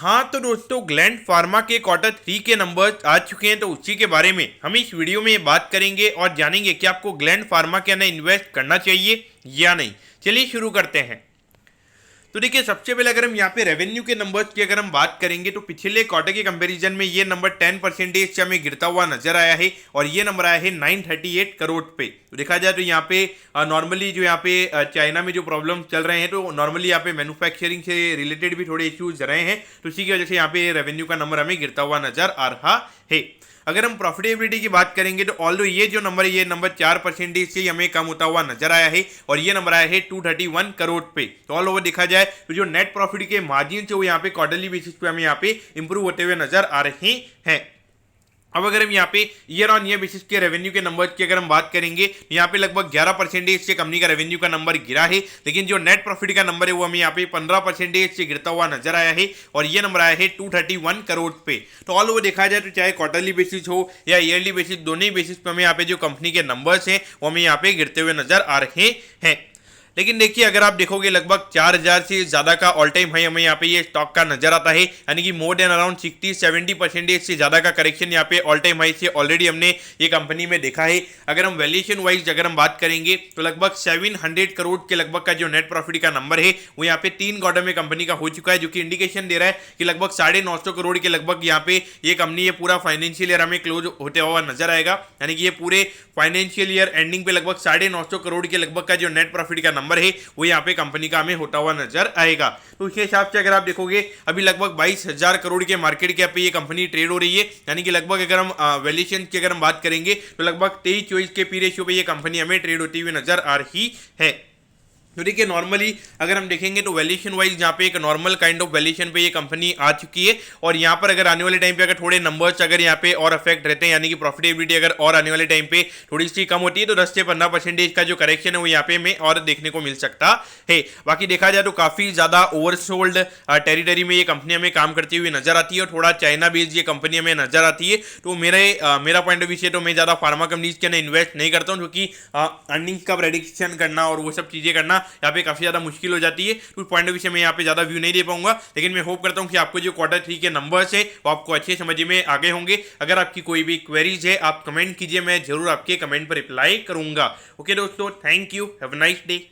हाँ तो दोस्तों, ग्लैंड फार्मा के क्वार्टर 3 के नंबर्स आ चुके हैं, तो उसी के बारे में हम इस वीडियो में बात करेंगे और जानेंगे कि आपको ग्लैंड फार्मा के अंदर इन्वेस्ट करना चाहिए या नहीं। चलिए शुरू करते हैं। तो देखिए, सबसे पहले अगर हम यहाँ पे रेवेन्यू के नंबर्स की अगर हम बात करेंगे तो पिछले क्वार्टर के कंपैरिजन में ये नंबर 10% से हमें गिरता हुआ नजर आया है और ये नंबर आया है 938 करोड़ पे। तो देखा जाए तो यहाँ पे नॉर्मली जो यहाँ पे चाइना में जो प्रॉब्लम चल रहे हैं, तो नॉर्मली यहाँ पे मैन्युफैक्चरिंग से रिलेटेड भी थोड़े इश्यूज रहे हैं, तो इसी की वजह से यहाँ पे रेवेन्यू का नंबर हमें गिरता हुआ नजर आ रहा है। अगर हम प्रॉफिटेबिलिटी की बात करेंगे तो ऑल्दो ये जो नंबर है, ये नंबर 4% से हमें कम होता हुआ नजर आया है और ये नंबर आया है 231 करोड़ पे। तो ऑल ओवर देखा जाए तो जो नेट प्रॉफिट के मार्जिन से वो यहाँ पे क्वार्टरली बेसिस पे हमें यहाँ पे इंप्रूव होते हुए नजर आ रहे हैं। अब अगर हम यहाँ पे ईयर ऑन ईयर बेसिस के रेवेन्यू के नंबर की अगर हम बात करेंगे, यहाँ पे लगभग 11% से कंपनी का रेवेन्यू का नंबर गिरा है, लेकिन जो नेट प्रॉफिट का नंबर है वो हमें यहाँ पे 15% से गिरता हुआ नजर आया है और ये नंबर आया है 231 करोड़ पे। तो ऑल ओवर देखा जाए तो चाहे क्वार्टरली बेसिस हो या ईयरली बेसिस, दोनों ही बेसिस पे हमें यहाँ पे जो कंपनी के नंबर्स हैं वो हमें यहाँ पे गिरते हुए नजर आ रहे हैं। लेकिन देखिए, अगर आप देखोगे लगभग 4000 से ज़्यादा का ऑल टाइम हाई हमें यहाँ पे ये स्टॉक का नजर आता है, यानी कि मोर देन अराउंड 60-70% से ज़्यादा का करेक्शन यहाँ पे ऑल टाइम हाई से ऑलरेडी हमने ये कंपनी में देखा है। अगर हम वैल्यूएशन वाइज अगर हम बात करेंगे तो लगभग 700 करोड़ के लगभग का जो नेट प्रॉफिट का नंबर है वो यहाँ पे 3 क्वार्टर में कंपनी का हो चुका है, जो कि इंडिकेशन दे रहा है कि लगभग 950 करोड़ के लगभग यहाँ पे ये कंपनी ये पूरा फाइनेंशियल ईयर हमें क्लोज होते हुआ नजर आएगा, यानी कि ये पूरे फाइनेंशियल ईयर एंडिंग पे लगभग 950 करोड़ के लगभग का जो नेट प्रॉफिट का नंबर है वो यहाँ पे कंपनी का हमें होता हुआ नजर आएगा। तो उसके हिसाब से अगर आप देखोगे अभी लगभग 22,000 करोड़ के मार्केट कैप पे ये कंपनी ट्रेड हो रही है, यानी कि लगभग अगर हम वैल्यूएशन की अगर हम बात करेंगे तो लगभग 23-24 के पी रेशियो पे ये कंपनी हमें ट्रेड होती हुई नजर आ रही है। तो देखिए, नॉर्मली अगर हम देखेंगे तो वैल्यूएशन वाइज यहाँ पे एक नॉर्मल काइंड ऑफ वैल्यूएशन पे ये कंपनी आ चुकी है और यहाँ पर अगर आने वाले टाइम पे अगर थोड़े नंबर्स अगर यहाँ पे और अफेक्ट रहते हैं, यानी कि प्रॉफिटेबिलिटी अगर और आने वाले टाइम पे थोड़ी सी कम होती है, तो 10 से 15% का जो करेक्शन है वो यहाँ पे हमें और देखने को मिल सकता है। बाकी देखा जाए तो काफ़ी ज़्यादा ओवरसोल्ड टेरिटरी में ये कंपनी हमें काम करती हुई नजर आती है और थोड़ा चाइना बेस्ड ये कंपनी हमें नजर आती है। तो मेरा पॉइंट ऑफ व्यू से तो मैं ज़्यादा फार्मा कंपनीज के अंदर इन्वेस्ट नहीं करता हूँ, क्योंकि अर्निंग्स का प्रेडिक्शन करना और वो सब चीज़ें करना यहाँ पे काफ़ी ज़्यादा मुश्किल हो जाती है। तो पॉइंट ऑफ व्यू से मैं यहाँ पे ज़्यादा व्यू नहीं दे पाऊंगा, लेकिन मैं होप करता हूँ कि आपको जो क्वार्टर 3 के नंबर्स है वो आपको अच्छे समझ में आगे होंगे। अगर आपकी कोई भी क्वेरीज है आप कमेंट कीजिए, मैं जरूर आपके कमेंट पर रिप्लाई करूंगा। ओके दोस्तों, thank you, have a nice day.